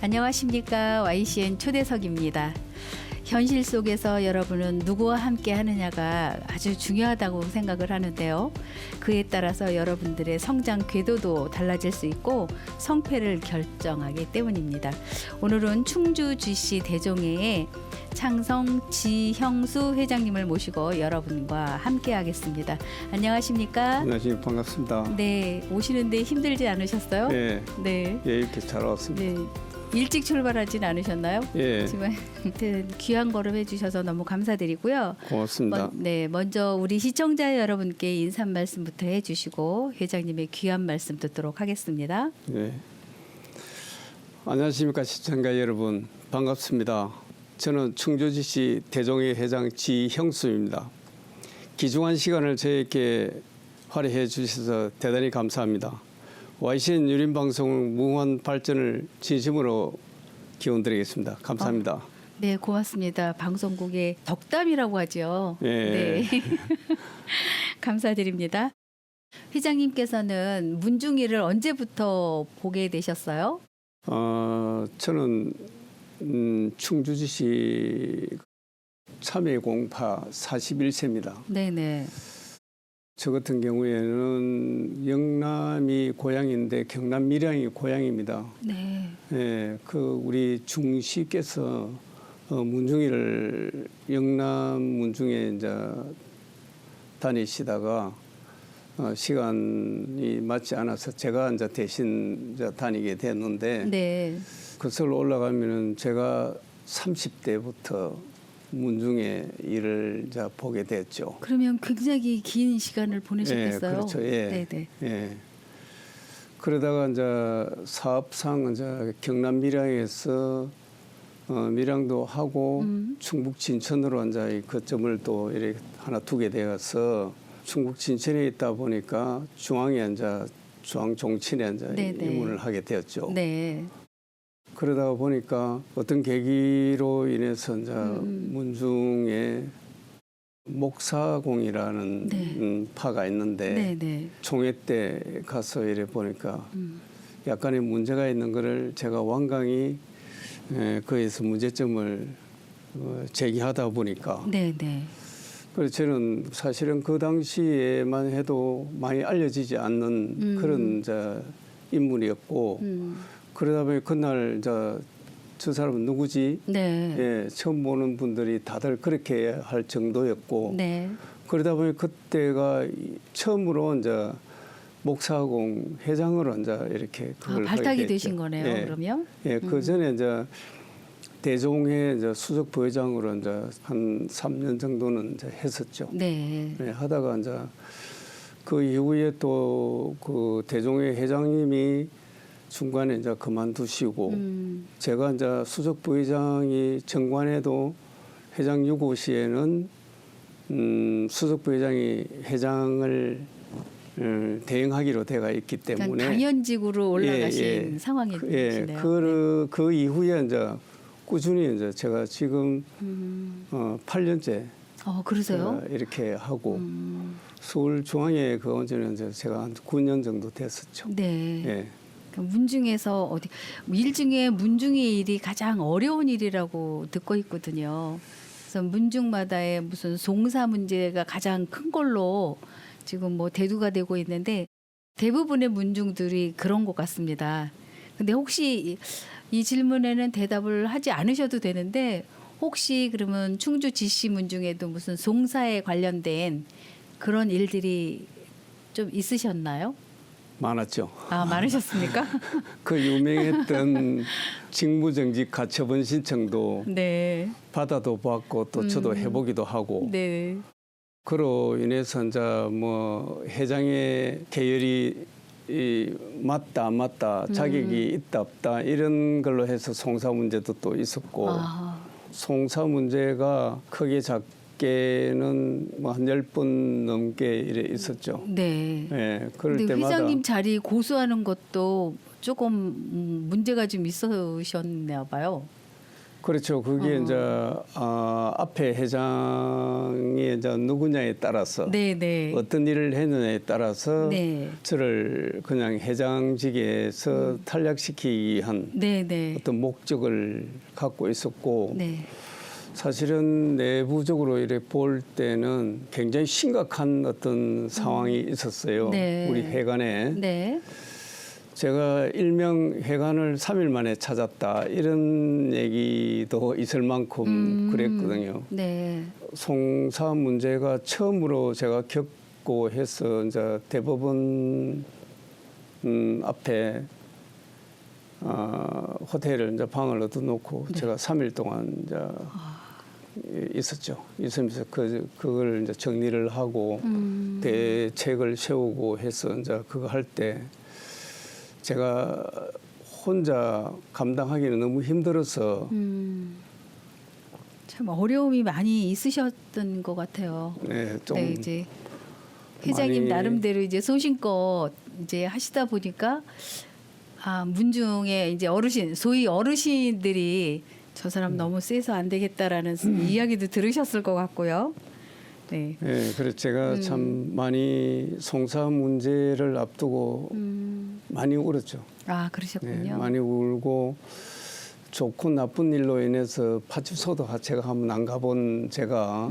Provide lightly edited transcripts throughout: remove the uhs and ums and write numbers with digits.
안녕하십니까. YCN 초대석입니다. 현실 속에서 여러분은 누구와 함께 하느냐가 아주 중요하다고 생각을 하는데요. 그에 따라서 여러분들의 성장 궤도도 달라질 수 있고 성패를 결정하기 때문입니다. 오늘은 충주 GC 대종회의 창성 지형수 회장님을 모시고 여러분과 함께 하겠습니다. 안녕하십니까? 안녕하십니까. 반갑습니다. 네, 오시는데 힘들지 않으셨어요? 네. 네. 예, 이렇게 잘 왔습니다. 네. 일찍 출발하진 않으셨나요? 예. 지금 귀한 걸음 해주셔서 너무 감사드리고요. 고맙습니다. 먼저 우리 시청자 여러분께 인사 말씀부터 해주시고 회장님의 귀한 말씀 듣도록 하겠습니다. 네. 안녕하십니까 시청자 여러분. 반갑습니다. 저는 충주지시 대종회 회장 지형수입니다. 귀중한 시간을 저에게 활용해 주셔서 대단히 감사합니다. YCN 유림방송 무궁한 발전을 진심으로 기원드리겠습니다. 감사합니다. 네, 고맙습니다. 방송국의 덕담이라고 하죠. 예. 네. 감사드립니다. 회장님께서는 문중이를 언제부터 보게 되셨어요? 저는 충주지시 참여공파 41세입니다. 네네. 저 같은 경우에는 영남이 고향인데 경남 밀양이 고향입니다. 네. 예, 우리 중시께서 문중이를 영남 문중에 이제 다니시다가 시간이 맞지 않아서 제가 이제 대신 이제 다니게 됐는데 네. 그것을 올라가면은 제가 30대부터 문중의 일을 이제 보게 됐죠. 그러면 굉장히 긴 시간을 보내셨겠어요? 예, 그렇죠. 예. 네네. 예. 그러다가 이제 사업상 이제 경남 밀양에서 밀양도 하고 충북 진천으로 이제 그 점을 또 이렇게 하나 두게 되어서 충북 진천에 있다 보니까 중앙에 이제 중앙 종친에 이제 네네. 입문을 하게 되었죠. 네. 그러다 보니까 어떤 계기로 인해서 이제 문중에 목사공이라는 네. 파가 있는데 네네. 총회 때 가서 이래 보니까 약간의 문제가 있는 거를 제가 완강히 거기에서 문제점을 제기하다 보니까 네네. 그래서 저는 사실은 그 당시에만 해도 많이 알려지지 않는 그런 이제 인물이었고 그러다 보니 그날 저 사람은 누구지? 네. 예, 처음 보는 분들이 다들 그렇게 할 정도였고 네. 그러다 보니 그때가 처음으로 이제 목사공 회장으로 이제 이렇게 그걸 발탁이 하게 됐죠. 되신 거네요. 예. 그러면? 예, 그 전에 이제 대종회 이제 수석 부회장으로 이제 한 3년 정도는 이제 했었죠. 네. 예, 하다가 이제 그 이후에 또 그 대종회 회장님이 중간에 이제 그만두시고 제가 이제 수석 부회장이 정관에도 회장 유고 시에는 수석 부회장이 회장을 대행하기로 돼가 있기 때문에 그러니까 당연직으로 올라가신 상황이 예, 되시네요. 그 이후에 이제 꾸준히 이제 제가 지금 8년째 그러세요? 이렇게 하고 서울 중앙에 그 언제는 이제 제가 한 9년 정도 됐었죠. 네. 예. 문중에서 일 중에 문중의 일이 가장 어려운 일이라고 듣고 있거든요. 그래서 문중마다의 무슨 송사 문제가 가장 큰 걸로 지금 뭐 대두가 되고 있는데 대부분의 문중들이 그런 것 같습니다. 근데 혹시 이 질문에는 대답을 하지 않으셔도 되는데 혹시 그러면 충주 GC 문중에도 무슨 송사에 관련된 그런 일들이 좀 있으셨나요? 많았죠. 많으셨습니까? 그 유명했던 직무정지 가처분 신청도 네. 받아도 받고 또 저도 해보기도 하고 네. 그로 인해서 이제 뭐 회장의 계열이 맞다 안 맞다 자격이 있다 없다 이런 걸로 해서 송사 문제도 또 있었고 송사 문제가 크게 작게는 뭐 한 10번 넘게 이래 있었죠. 네. 예, 그럴 근데 때마다 회장님 자리 고수하는 것도 조금 문제가 좀 있으셨나 봐요. 그렇죠. 그게 이제 앞에 회장이 이제 누구냐에 따라서 네네. 어떤 일을 했느냐에 따라서 네. 저를 그냥 회장직에서 탈락시키기 위한 네네. 어떤 목적을 갖고 있었고 네. 사실은 내부적으로 이렇게 볼 때는 굉장히 심각한 어떤 상황이 있었어요. 네. 우리 회관에. 네. 제가 일명 회관을 3일 만에 찾았다 이런 얘기도 있을 만큼 그랬거든요. 네. 송사 문제가 처음으로 제가 겪고 해서 이제 대법원 앞에 호텔을 이제 방을 얻어놓고 네. 제가 3일 동안 이제 있었죠. 있으면서 그걸 이제 정리를 하고 대책을 세우고 해서 이제 그거 할 때 제가 혼자 감당하기는 너무 힘들어서 참 어려움이 많이 있으셨던 것 같아요. 네, 좀 네, 이제 회장님 많이- 나름대로 이제 소신껏 이제 하시다 보니까 문중에 이제 어르신, 소위 어르신들이 저 사람 너무 세서 안 되겠다라는 이야기도 들으셨을 것 같고요. 네. 예, 그래서 제가 참 많이 송사 문제를 앞두고 많이 울었죠. 아, 네, 그러셨군요. 많이 울고 좋고 나쁜 일로 인해서 파출소도 제가 한번 안 가본 제가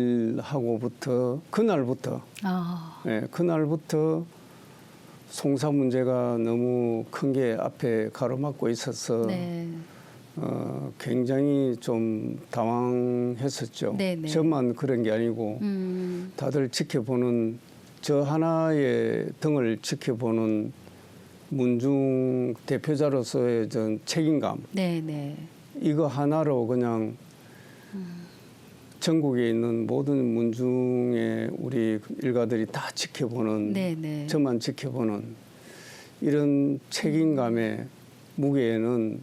문중일하고부터 그날부터 예, 그날부터 송사 문제가 너무 큰 게 앞에 가로막고 있어서 네. 굉장히 좀 당황했었죠. 네네. 저만 그런 게 아니고 다들 지켜보는 저 하나의 등을 지켜보는 문중 대표자로서의 전 책임감 네네. 이거 하나로 그냥 전국에 있는 모든 문중의 우리 일가들이 다 지켜보는 네네. 저만 지켜보는 이런 책임감의 무게에는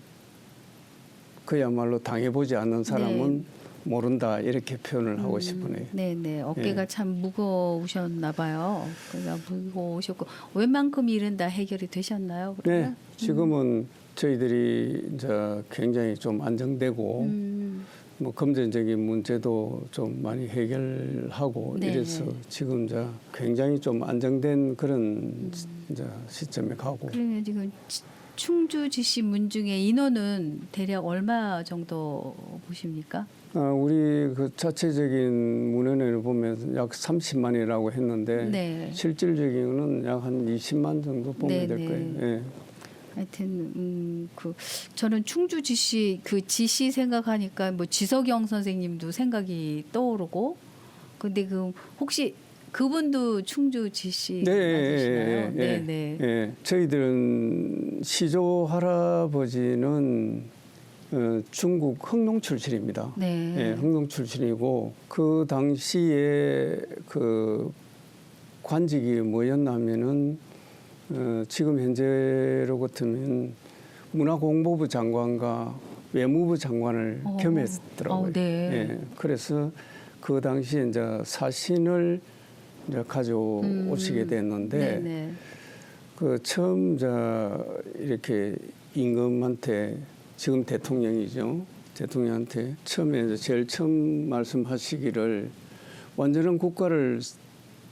그야말로 당해보지 않는 사람은 모른다 이렇게 표현을 하고 싶으네요. 네네. 어깨가 예. 참 무거우셨나 봐요. 그러니까 무거우셨고 웬만큼 일은 다 해결이 되셨나요? 네, 그러면? 지금은 저희들이 이제 굉장히 좀 안정되고 뭐 금전적인 문제도 좀 많이 해결하고 네. 이래서 지금 이제 굉장히 좀 안정된 그런 이제 시점에 가고 그러면 지금 충주지시 문중의 인원은 대략 얼마 정도 보십니까? 우리 그 자체적인 문헌을 보면 약 30만이라고 했는데 네. 실질적인은 약 한 20만 정도 보면 될 네네. 거예요. 예. 하여튼 저는 충주지시 그 지시 생각하니까 뭐 지석영 선생님도 생각이 떠오르고 근데 그 혹시 그분도 충주지시 맞으시나요? 네네. 예. 저희들은 시조 할아버지는 중국 흥농 출신입니다. 네. 예, 흥농 출신이고 그 당시에 그 관직이 뭐였냐면은 지금 현재로 같으면 문화공보부 장관과 외무부 장관을 겸했더라고요. 네. 예, 그래서 그 당시에 이제 사신을 이제 가져오시게 됐는데 네네. 그 처음 이렇게 임금한테 지금 대통령이죠. 대통령한테 처음에 이제 제일 처음 말씀하시기를 완전한 국가를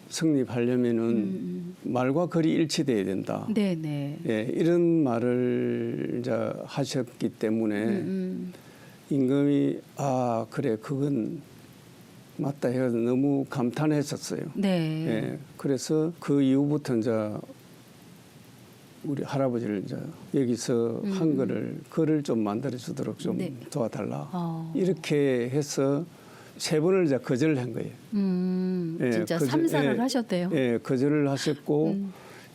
성립하려면은 말과 글이 일치돼야 된다. 네네. 예, 이런 말을 이제 하셨기 때문에 임금이 그래 그건 맞다 해서 너무 감탄했었어요. 네. 예, 그래서 그 이후부터 이제 우리 할아버지를 이제 여기서 한글을 글을 좀 만들어 주도록 좀 네. 도와달라. 이렇게 해서 3번을 이제 거절을 한 거예요. 예, 진짜 삼사를 하셨대요. 예, 거절을 하셨고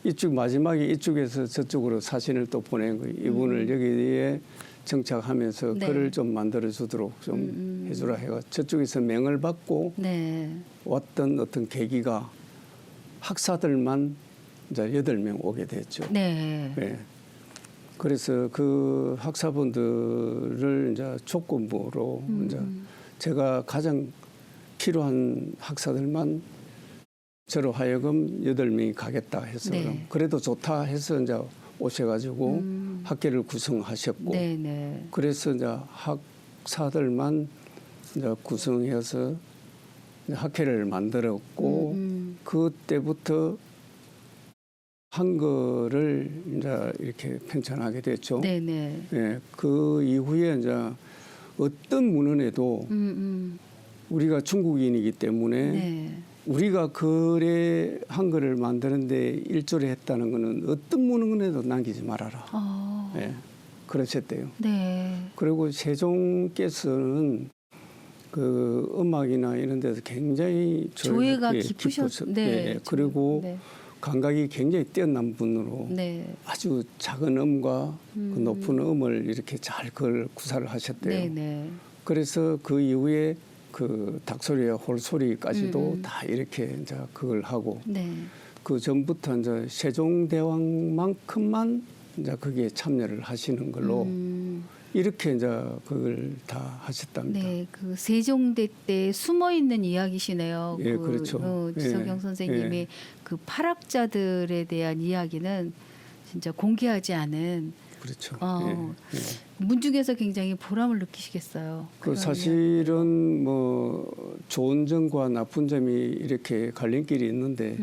이쪽 마지막에 이쪽에서 저쪽으로 사신을 또 보낸 거예요. 이분을 여기에 정착하면서 네. 글을 좀 만들어 주도록 좀 해주라 해가 저쪽에서 명을 받고 네. 왔던 어떤 계기가 학사들만 이제 8명 오게 됐죠. 네. 예. 그래서 그 학사분들을 이제 조건부로 이제 제가 가장 필요한 학사들만 저로 하여금 8명이 가겠다 해서 네. 그래도 좋다 해서 이제 오셔가지고 학계를 구성하셨고 네네. 그래서 이제 학사들만 이제 구성해서 이제 학회를 만들었고 그때부터 한글을 이제 이렇게 편찬하게 됐죠. 네네. 예, 그 이후에 이제 어떤 문헌에도 우리가 중국인이기 때문에 네. 우리가 글에 한글을 만드는데 일조를 했다는 것은 어떤 문헌에도 남기지 말아라. 예, 그러셨대요. 네. 그리고 세종께서는 그 음악이나 이런 데서 굉장히 조예가 깊었어요. 네. 예, 그리고 네. 감각이 굉장히 뛰어난 분으로 네. 아주 작은 음과 그 높은 음을 이렇게 잘 그걸 구사를 하셨대요. 네네. 그래서 그 이후에 그 닭소리와 홀소리까지도 다 이렇게 이제 그걸 하고 네. 그 전부터 이제 세종대왕만큼만 이제 거기에 참여를 하시는 걸로 이렇게 이제 그걸 다 하셨답니다. 네, 그 세종대 때 숨어 있는 이야기시네요. 예, 그렇죠. 지석영 예, 선생님이 예. 그 파락자들에 대한 이야기는 진짜 공개하지 않은 그렇죠. 어, 예, 예. 문중에서 굉장히 보람을 느끼시겠어요. 그 그런 사실은 뭐 좋은 점과 나쁜 점이 이렇게 갈림길이 있는데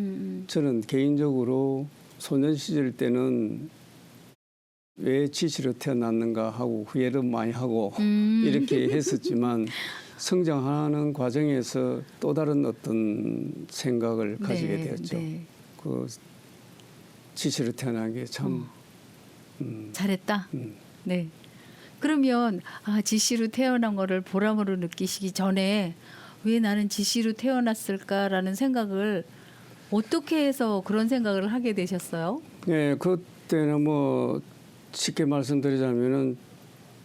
저는 개인적으로 소년 시절 때는 왜 지시로 태어났는가 하고 후회도 많이 하고 이렇게 했었지만 성장하는 과정에서 또 다른 어떤 생각을 가지게 네, 되었죠. 네. 그 지시로 태어난 게 참 잘했다. 네. 그러면 지씨로 태어난 거를 보람으로 느끼시기 전에 왜 나는 지씨로 태어났을까라는 생각을 어떻게 해서 그런 생각을 하게 되셨어요? 네, 그때는 뭐 쉽게 말씀드리자면은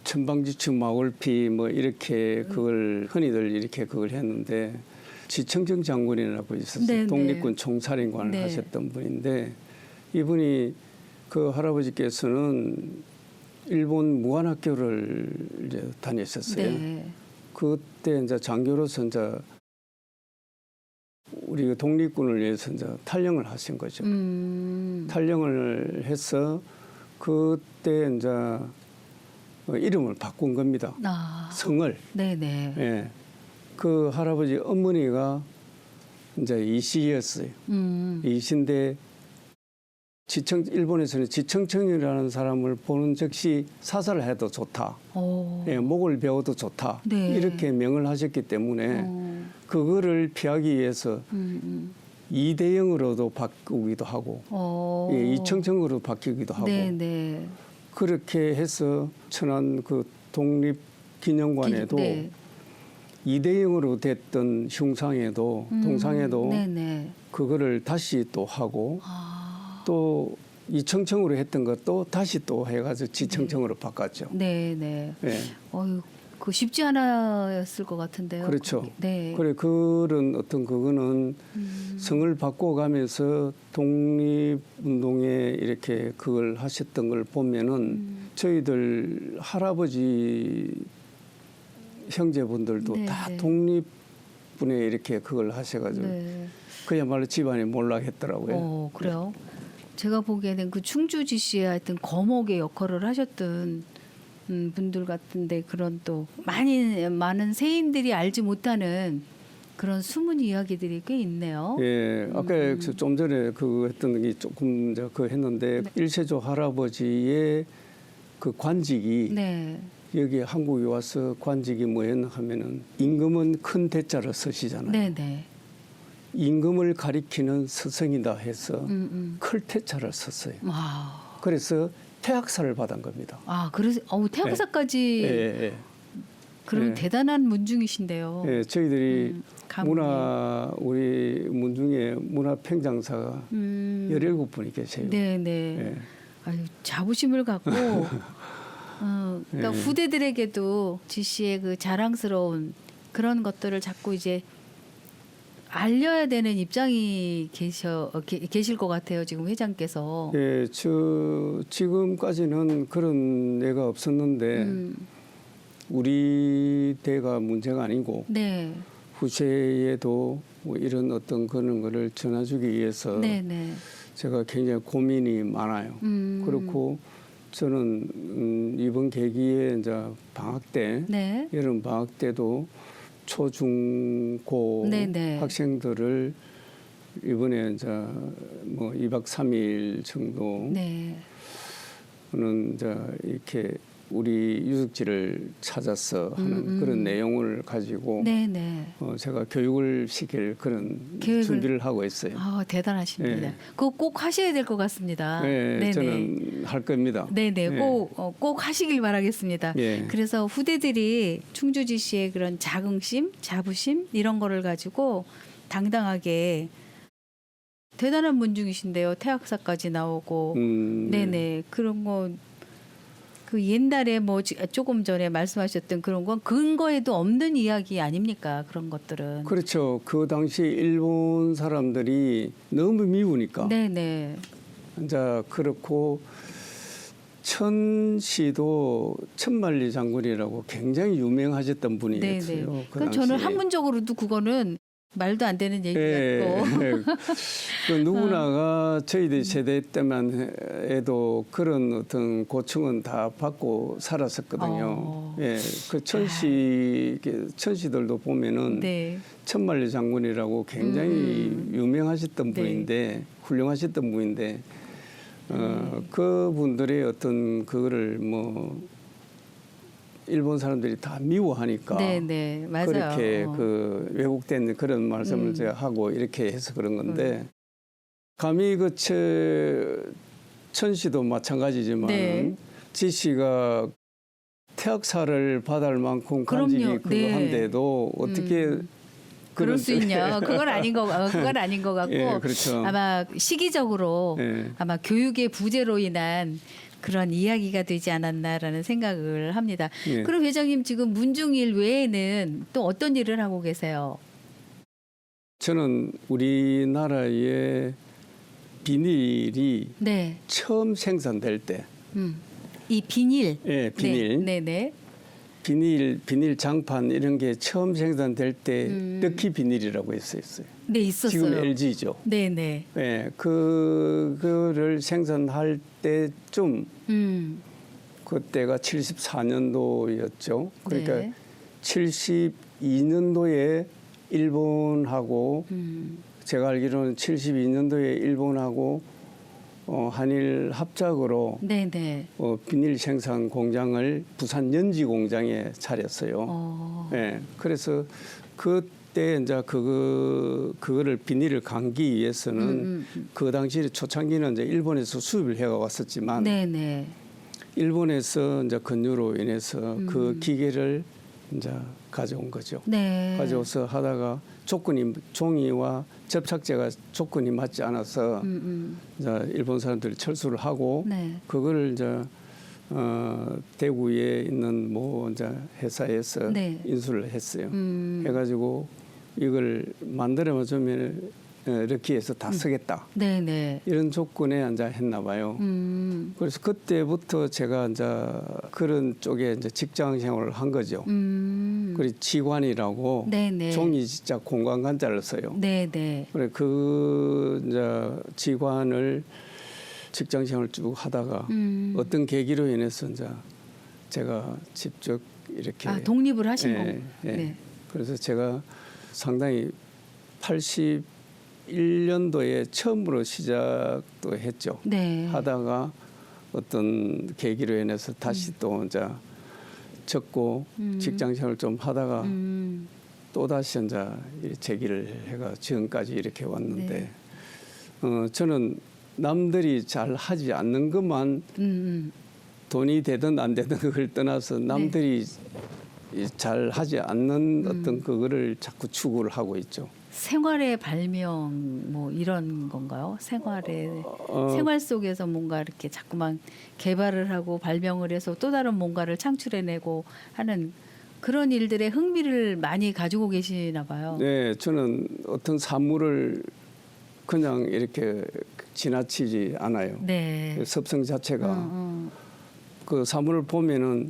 천방지축 마골피 뭐 이렇게 그걸 흔히들 이렇게 그걸 했는데 지청정 장군이라고 있었어요. 네, 독립군 총사령관을 네. 하셨던 분인데 이분이 그 할아버지께서는 일본 무관학교를 이제 다녔었어요. 네. 그때 이제 장교로서 이제 우리 독립군을 위해서 이제 탈영을 하신 거죠. 탈영을 해서 그때 이제 이름을 바꾼 겁니다. 성을. 네네. 예. 그 할아버지 어머니가 이제 이씨였어요. 이씨인데 일본에서는 지청청이라는 사람을 보는 즉시 사살을 해도 좋다. 예, 목을 베어도 좋다. 네. 이렇게 명을 하셨기 때문에 그거를 피하기 위해서 이대영으로도 바꾸기도 하고 예, 이청청으로 바뀌기도 하고 네네. 그렇게 해서 천안 그 독립기념관에도 네. 이대영으로 됐던 흉상에도 동상에도 네네. 그거를 다시 또 하고 또 이청청으로 했던 것도 다시 또 해가지고 지청청으로 바꿨죠. 네네. 예. 그 쉽지 않았을 것 같은데요. 그렇죠. 네. 그래 그런 어떤 그거는 성을 바꿔가면서 독립운동에 이렇게 그걸 하셨던 걸 보면은 저희들 할아버지 형제분들도 네, 다 네. 독립분에 이렇게 그걸 하셔가지고 네. 그야말로 집안이 몰락했더라고요. 그래요. 제가 보기에는 그 충주지씨의 하여튼 거목의 역할을 하셨던 분들 같은데 그런 또 많은 세인들이 알지 못하는 그런 숨은 이야기들이 꽤 있네요. 예, 아까 좀 전에 그 했던 게 조금 이제 그 했는데 일세조 할아버지의 그 관직이 네. 여기 한국에 와서 관직이 뭐였나 하면은 임금은 큰 대자를 쓰시잖아요. 네네. 임금을 가리키는 스승이다 해서 클 태자를 썼어요. 와. 그래서 태학사를 받은 겁니다. 그래서 태학사까지 예, 예. 그럼 예. 대단한 문중이신데요. 예, 저희들이 가문이. 우리 문중에 문화평장사가 17분이 계세요. 네네. 예. 아유, 자부심을 갖고 그러니까 예. 후대들에게도 지씨의 그 자랑스러운 그런 것들을 자꾸 이제 알려야 되는 입장이 계실 것 같아요. 지금 회장께서. 예, 지금까지는 그런 애가 없었는데 우리 대가 문제가 아니고 네. 후세에도 뭐 이런 어떤 그런 거를 전해주기 위해서 네네. 제가 굉장히 고민이 많아요. 그렇고 저는 이번 계기에 이제 방학 때 네. 여름 방학 때도 초중고 네네. 학생들을 이번에 이제 뭐 2박 3일 정도는 네. 이제 이렇게 우리 유적지를 찾아서 하는 그런 내용을 가지고 네네. 제가 교육을 시킬 그런 교육을- 준비를 하고 있어요. 아, 대단하십니다. 네. 그거 꼭 하셔야 될 것 같습니다. 네, 네네. 저는 할 겁니다. 네네, 네. 꼭 하시길 바라겠습니다. 예. 그래서 후대들이 충주지시의 그런 자긍심, 자부심 이런 거를 가지고 당당하게 대단한 문중이신데요. 태학사까지 나오고, 네네, 그런 거. 그 옛날에 뭐 조금 전에 말씀하셨던 그런 건 근거에도 없는 이야기 아닙니까? 그런 것들은. 그렇죠. 그 당시 일본 사람들이 너무 미우니까. 네네. 이제 그렇고 천시도 천만리 장군이라고 굉장히 유명하셨던 분이었어요. 네네. 그 그러니까 저는 당시에. 한문적으로도 그거는 말도 안 되는 얘기 예, 같고. 예. 그 누구나가 저희들 세대 때만 해도 그런 어떤 고충은 다 받고 살았었거든요. 예, 그 천시들도 보면은 네. 천만리 장군이라고 굉장히 유명하셨던 네. 분인데 훌륭하셨던 분인데 그분들의 어떤 그거를 뭐 일본 사람들이 다 미워하니까 네네, 맞아요. 그렇게 그 왜곡된 그런 말씀을 제가 하고 이렇게 해서 그런 건데 감히 그 천시도 마찬가지지만 네. 지씨가 태학사를 받을 만큼 간직이 그럼요. 그거 네. 한데도 어떻게 그럴 수 있냐? 그건 아닌 거 같고. 예, 그렇죠. 아마 시기적으로 예. 아마 교육의 부재로 인한 그런 이야기가 되지 않았나라는 생각을 합니다. 예. 그럼 회장님 지금 문중일 외에는 또 어떤 일을 하고 계세요? 저는 우리나라의 비닐이 네. 처음 생산될 때, 이 비닐. 예, 비닐, 네, 네. 비닐 장판 이런 게 처음 생산될 때 럭키 비닐이라고 했었어요. 네, 있었어요. 지금 LG죠. 네, 네. 예, 그거를 생산할 때쯤 그때가 74년도였죠. 그러니까 네. 72년도에 일본하고 제가 알기로는 72년도에 일본하고 한일 합작으로 네, 네. 비닐 생산 공장을 부산 연지 공장에 차렸어요. 예, 그래서 그때 이제 그거를 비닐을 감기 위해서는 그 당시 초창기는 이제 일본에서 수입을 해가 왔었지만 네, 네. 일본에서 이제 근유로 인해서 그 기계를 이제 가져온 거죠. 네. 가져와서 하다가 종이와 접착제가 조건이 맞지 않아서 이제 일본 사람들이 철수를 하고 네. 그거를 이제 대구에 있는 뭐 이제 회사에서 네. 인수를 했어요. 해가지고 이걸 만들어 주면 럭키에서 다 쓰겠다. 네, 네. 이런 조건에 이제 했나 봐요. 그래서 그때부터 제가 이제 그런 쪽에 이제 직장 생활을 한 거죠. 그리고 지관이라고 네네. 종이 진짜 공관관자를 써요. 네네. 그래 그 이제 지관을 직장 생활을 쭉 하다가 어떤 계기로 인해서 이제 제가 직접 이렇게 독립을 하신 예, 거고. 예. 네. 그래서 제가 상당히 81년도에 처음으로 시작도 했죠. 네. 하다가 어떤 계기로 인해서 다시 또 이제 접고 직장 생활을 좀 하다가 또 다시 이제 재기를 해가 지금까지 이렇게 왔는데 저는 남들이 잘 하지 않는 것만 돈이 되든 안 되든 그걸 떠나서 남들이 잘 하지 않는 어떤 그거를 자꾸 추구를 하고 있죠. 생활의 발명 뭐 이런 건가요? 생활 속에서 뭔가 이렇게 자꾸만 개발을 하고 발명을 해서 또 다른 뭔가를 창출해내고 하는 그런 일들에 흥미를 많이 가지고 계시나 봐요. 네, 저는 어떤 사물을 그냥 이렇게 지나치지 않아요. 네. 습성 자체가 그 사물을 보면은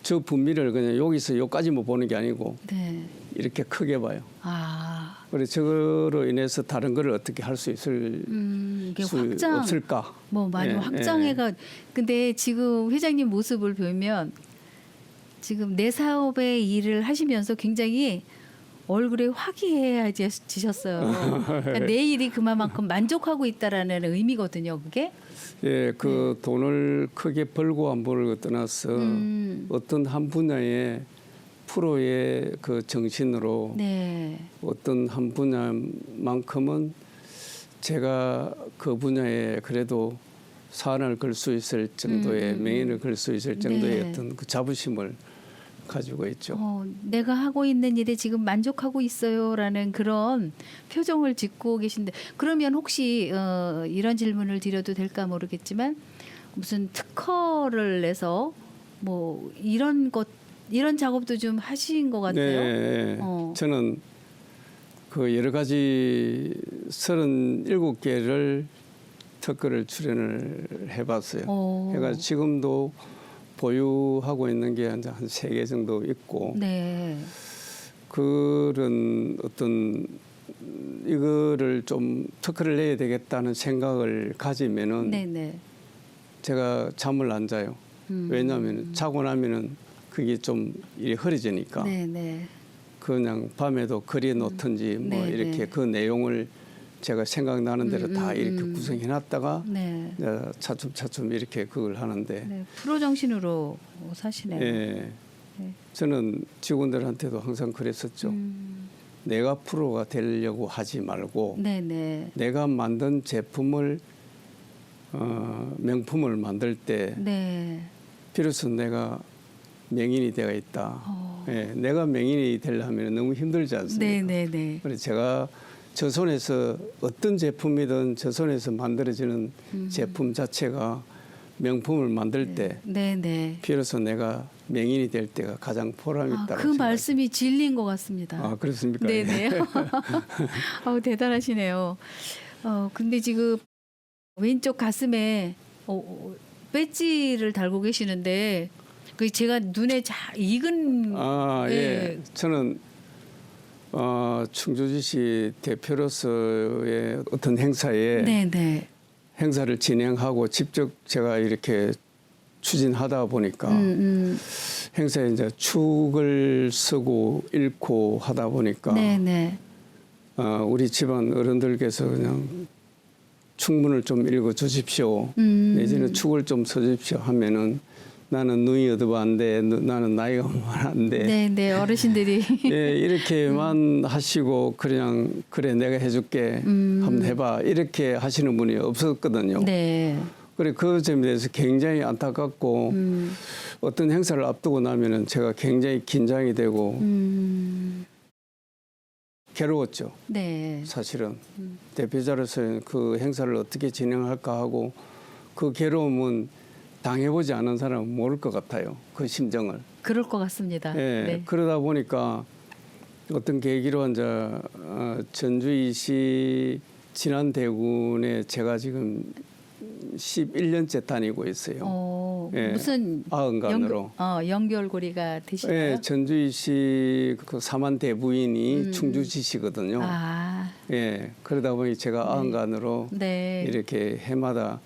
저 분미를 그냥 여기서 여기까지만 보는 게 아니고 네. 이렇게 크게 봐요. 아. 그래 저거로 인해서 다른 거를 어떻게 할 수 있을 이게 수 확장 없을까? 뭐 많이 예, 확장해가 근데 지금 회장님 모습을 보면 지금 내 사업의 일을 하시면서 굉장히 얼굴에 화기애애해지셨어요. 그러니까 내 일이 그만큼 만족하고 있다라는 의미거든요. 그게. 예, 그 돈을 크게 벌고 안 벌고 떠나서 어떤 한 분야의 프로의 그 정신으로 네. 어떤 한 분야만큼은 제가 그 분야에 그래도 사안을 걸 수 있을 정도의 명예를 걸 수 있을 정도의 네. 어떤 그 자부심을 가지고 있죠. 내가 하고 있는 일에 지금 만족하고 있어요라는 그런 표정을 짓고 계신데 그러면 혹시 이런 질문을 드려도 될까 모르겠지만 무슨 특허를 내서 뭐 이런 작업도 좀 하신 것 같아요. 네, 저는 그 여러 가지 37개를 특허를 출연을 해봤어요. 해가 지금도 보유하고 있는 게 한 3개 정도 있고 네. 그런 어떤 이거를 좀 특허를 내야 되겠다는 생각을 가지면은 네네. 제가 잠을 안 자요. 왜냐하면 자고 나면은 그게 좀 일이 흐려지니까 네네. 그냥 밤에도 그려 놓든지 뭐 네, 이렇게 네. 그 내용을 제가 생각나는 대로 다 이렇게 구성해 놨다가 네. 차츰차츰 이렇게 그걸 하는데 네. 프로 정신으로 사시네요. 예, 네. 저는 직원들한테도 항상 그랬었죠. 내가 프로가 되려고 하지 말고 네네. 내가 만든 제품을 명품을 만들 때 네. 비로소 내가 명인이 되어 있다. 예, 내가 명인이 되려면 너무 힘들지 않습니까? 네네네. 그래서 제가 저 손에서 어떤 제품이든 저 손에서 만들어지는 제품 자체가 명품을 만들 때 네네. 비로소 내가 명인이 될 때가 가장 보람이 있다고 그 생각합니다. 말씀이 진리인 것 같습니다. 아, 그렇습니까? 네네. 대단하시네요. 근데 지금 왼쪽 가슴에 배지를 달고 계시는데 그 제가 눈에 잘 익은 예. 저는 충주지시 대표로서의 어떤 행사에 네네. 행사를 진행하고 직접 제가 이렇게 추진하다 보니까 행사에 이제 축을 쓰고 읽고 하다 보니까 네네. 우리 집안 어른들께서 그냥 축문을 좀 읽어 주십시오. 내지는 축을 좀 써주십시오 하면은 나는 눈이 어두반데 나는 나이가 많은데 네네. 어르신들이 예, 이렇게만 하시고 그냥 그래 내가 해줄게 한번 해봐 이렇게 하시는 분이 없었거든요. 네. 그래 그 점에 대해서 굉장히 안타깝고 어떤 행사를 앞두고 나면은 제가 굉장히 긴장이 되고 괴로웠죠. 네. 사실은 대표자로서 그 행사를 어떻게 진행할까 하고 그 괴로움은 당해보지 않은 사람은 모를 것 같아요. 그 심정을. 그럴 것 같습니다. 예, 네. 그러다 보니까 어떤 계기로 이제 전주이시 진안대군에 제가 지금 11년째 다니고 있어요. 예, 무슨 아흔간으로. 연결고리가 되시나요? 예, 전주이시 그 사만대 부인이 충주지시거든요. 예, 그러다 보니 제가 아흔간으로 네. 이렇게 해마다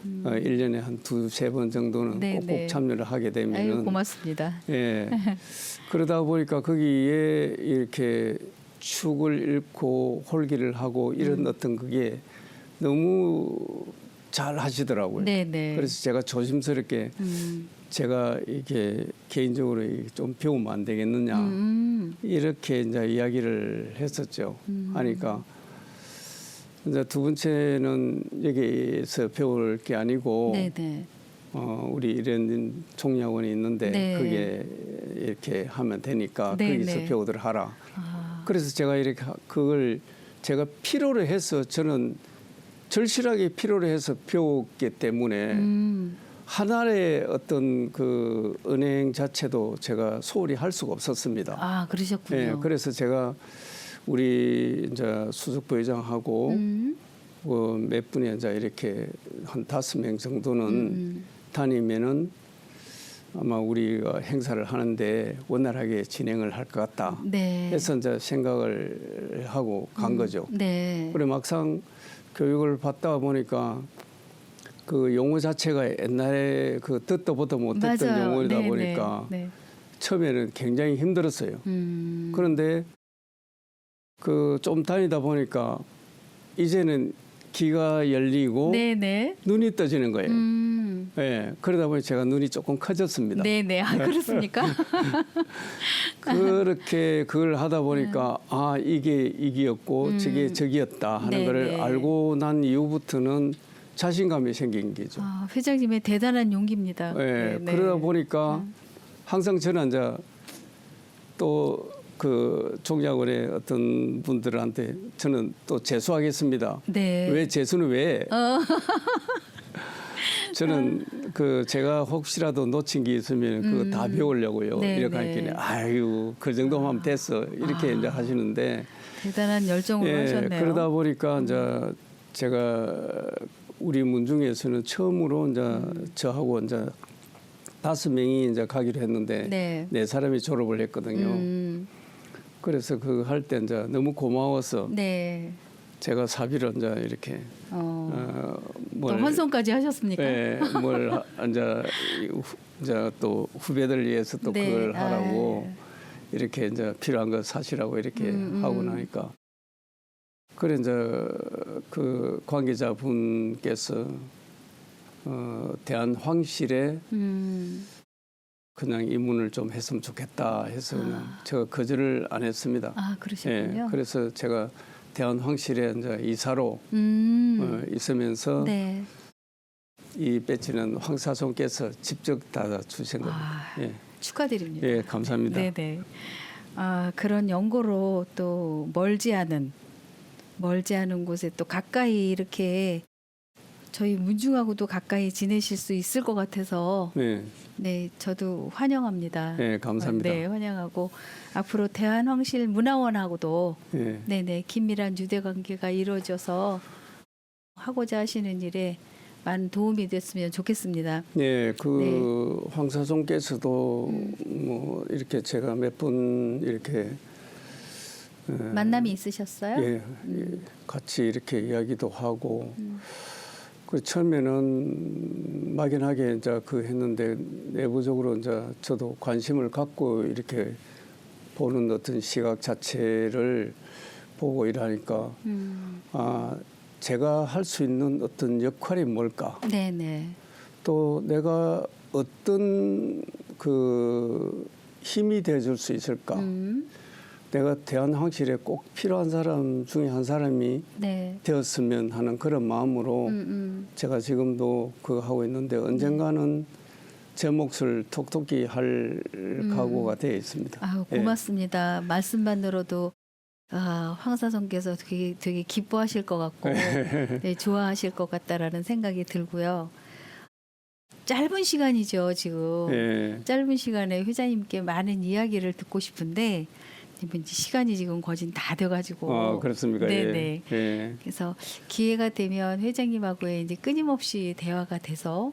1년에 한 2-3번 정도는 네, 꼭꼭 네. 참여를 하게 되면은 아유, 고맙습니다. 예. 그러다 보니까 거기에 이렇게 축을 읽고 홀기를 하고 이런 어떤 그게 너무 잘 하시더라고요. 네네. 그래서 제가 조심스럽게 제가 이게 개인적으로 좀 배우면 안 되겠느냐 이렇게 이제 이야기를 했었죠. 하니까 이제 두 번째는 여기서 배울 게 아니고 네네. 우리 이런 총리학원이 있는데 네. 그게 이렇게 하면 되니까 네, 거기서 네. 배우들 하라. 그래서 제가 이렇게 그걸 제가 필요로 해서 저는 절실하게 필요로 해서 배웠기 때문에 하나의 어떤 그 은행 자체도 제가 소홀히 할 수가 없었습니다. 그러셨군요. 예, 그래서 제가 우리 이제 수석 부회장하고 몇 분이 이제 이렇게 한 5명 정도는 다니면은 아마 우리가 행사를 하는데 원활하게 진행을 할 것 같다. 네. 해서 이제 생각을 하고 간 거죠. 네. 그래 막상 교육을 받다 보니까 그 용어 자체가 옛날에 그 듣도 보도 못했던 맞아요. 용어이다 네, 보니까 네. 처음에는 굉장히 힘들었어요. 그런데 그 좀 다니다 보니까 이제는 귀가 열리고 네네. 눈이 떠지는 거예요. 예, 그러다 보니 제가 눈이 조금 커졌습니다. 네네. 아, 그렇습니까? 그렇게 그걸 하다 보니까 아 이게 이기였고 저게 저기였다 하는 네네. 걸 알고 난 이후부터는 자신감이 생긴 게죠. 아, 회장님의 대단한 용기입니다. 예, 네, 그러다 네. 보니까 항상 저는 이제 또 그 종양원의 어떤 분들한테 저는 또 재수하겠습니다. 네. 왜 재수는 왜? 저는 그 제가 혹시라도 놓친 게 있으면 그거 다 배우려고요. 네, 이렇게 네. 하니까 아유 그 정도면 하면 됐어 이렇게 이제 하시는데 대단한 열정으로 하셨네요. 그러다 보니까 이제 제가 우리 문중에서는 처음으로 이제 저하고 이제 5명이 이제 가기로 했는데 네. 4사람이 졸업을 했거든요. 그래서 그 할 때 이제 너무 고마워서 네. 제가 사비로 이제 이렇게 또 뭘 헌송까지 하셨습니까? 예, 뭘 이제 또 후배들 위해서 또 네. 그걸 하라고 이렇게 이제 필요한 거 사시라고 이렇게 하고 나니까 그래 이제 그 관계자분께서 대한 황실에 그냥 입문을 좀 했으면 좋겠다 해서 그냥 제가 거절을 안 했습니다. 아, 그러셨군요. 예, 그래서 제가 대한 황실에 이제 이사로 있으면서 네. 이 배지는 황사손께서 직접 다 주신 겁니다. 아, 예. 축하드립니다. 예, 감사합니다. 네네. 아, 그런 연고로 또 멀지 않은 곳에 또 가까이 이렇게 저희 문중하고도 가까이 지내실 수 있을 것 같아서 네, 네, 저도 환영합니다. 네, 감사합니다. 네, 환영하고 앞으로 대한황실 문화원하고도 예, 네네 긴밀한 유대 관계가 이루어져서 하고자 하시는 일에 많은 도움이 됐으면 좋겠습니다. 예, 그 황사손께서도 뭐 이렇게 제가 몇 번 이렇게 만남이 있으셨어요? 예, 같이 이렇게 이야기도 하고 그 처음에는 막연하게 이제 그 했는데 내부적으로 이제 저도 관심을 갖고 이렇게 보는 어떤 시각 자체를 보고 일하니까 아 제가 할 수 있는 어떤 역할이 뭘까? 네네. 또 내가 어떤 그 힘이 돼줄 수 있을까? 내가 대한황실에 꼭 필요한 사람 중에 한 사람이 네. 되었으면 하는 그런 마음으로 제가 지금도 그거 하고 있는데 언젠가는 제 몫을 톡톡히 할 각오가 되어 있습니다. 아유, 예. 고맙습니다. 말씀만으로도 황사선께서 되게 기뻐하실 것 같고 네, 좋아하실 것 같다라는 생각이 들고요. 짧은 시간이죠, 지금. 예. 짧은 시간에 회장님께 많은 이야기를 듣고 싶은데 시간이 지금 거진 다 돼가지고. 그렇습니까? 네네. 예. 예. 그래서 기회가 되면 회장님하고의 이제 끊임없이 대화가 돼서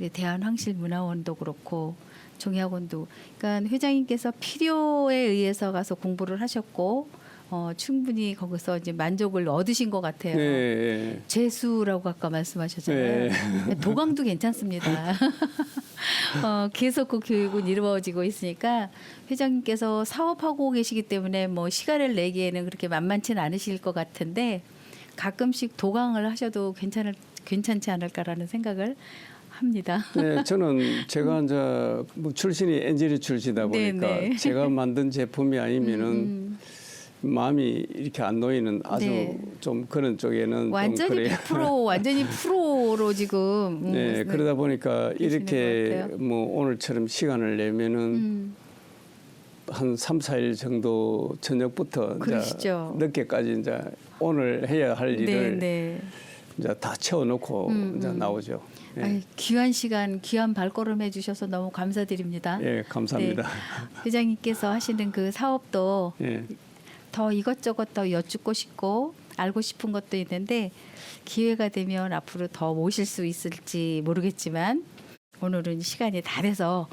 우리 대한황실문화원도 그렇고 종이학원도, 그러니까 회장님께서 필요에 의해서 가서 공부를 하셨고 충분히 거기서 이제 만족을 얻으신 것 같아요. 예. 예. 재수라고 아까 말씀하셨잖아요. 네. 도강도 괜찮습니다. 계속 그 교육은 이루어지고 있으니까 회장님께서 사업하고 계시기 때문에 뭐 시간을 내기에는 그렇게 만만치는 않으실 것 같은데 가끔씩 도강을 하셔도 괜찮지 않을까라는 생각을 합니다. 네, 저는 제가 이제 뭐 출신이 엔지니어 출신이다 보니까 네네. 제가 만든 제품이 아니면은 마음이 이렇게 안 놓이는 아주 네. 좀 그런 쪽에는 완전히 좀 그래요. 100% 완전히 프로로 지금 네, 그러다 보니까 계시는 이렇게 것 같아요. 뭐 오늘처럼 시간을 내면은 한 3, 4일 정도 저녁부터 그러시죠. 이제 늦게까지 이제 오늘 해야 할 일을 네. 이제 다 채워놓고 이제 나오죠. 예, 아이, 귀한 시간, 귀한 발걸음 해주셔서 너무 감사드립니다. 예, 감사합니다. 네. 회장님께서 하시는 그 사업도 예, 더 이것저것 더 여쭙고 싶고 알고 싶은 것도 있는데 기회가 되면 앞으로 더 모실 수 있을지 모르겠지만 오늘은 시간이 다 돼서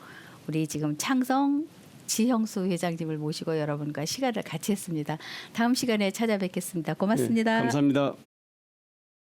우리 지금 창성 지형수 회장님을 모시고 여러분과 시간을 같이 했습니다. 다음 시간에 찾아뵙겠습니다. 고맙습니다. 네, 감사합니다.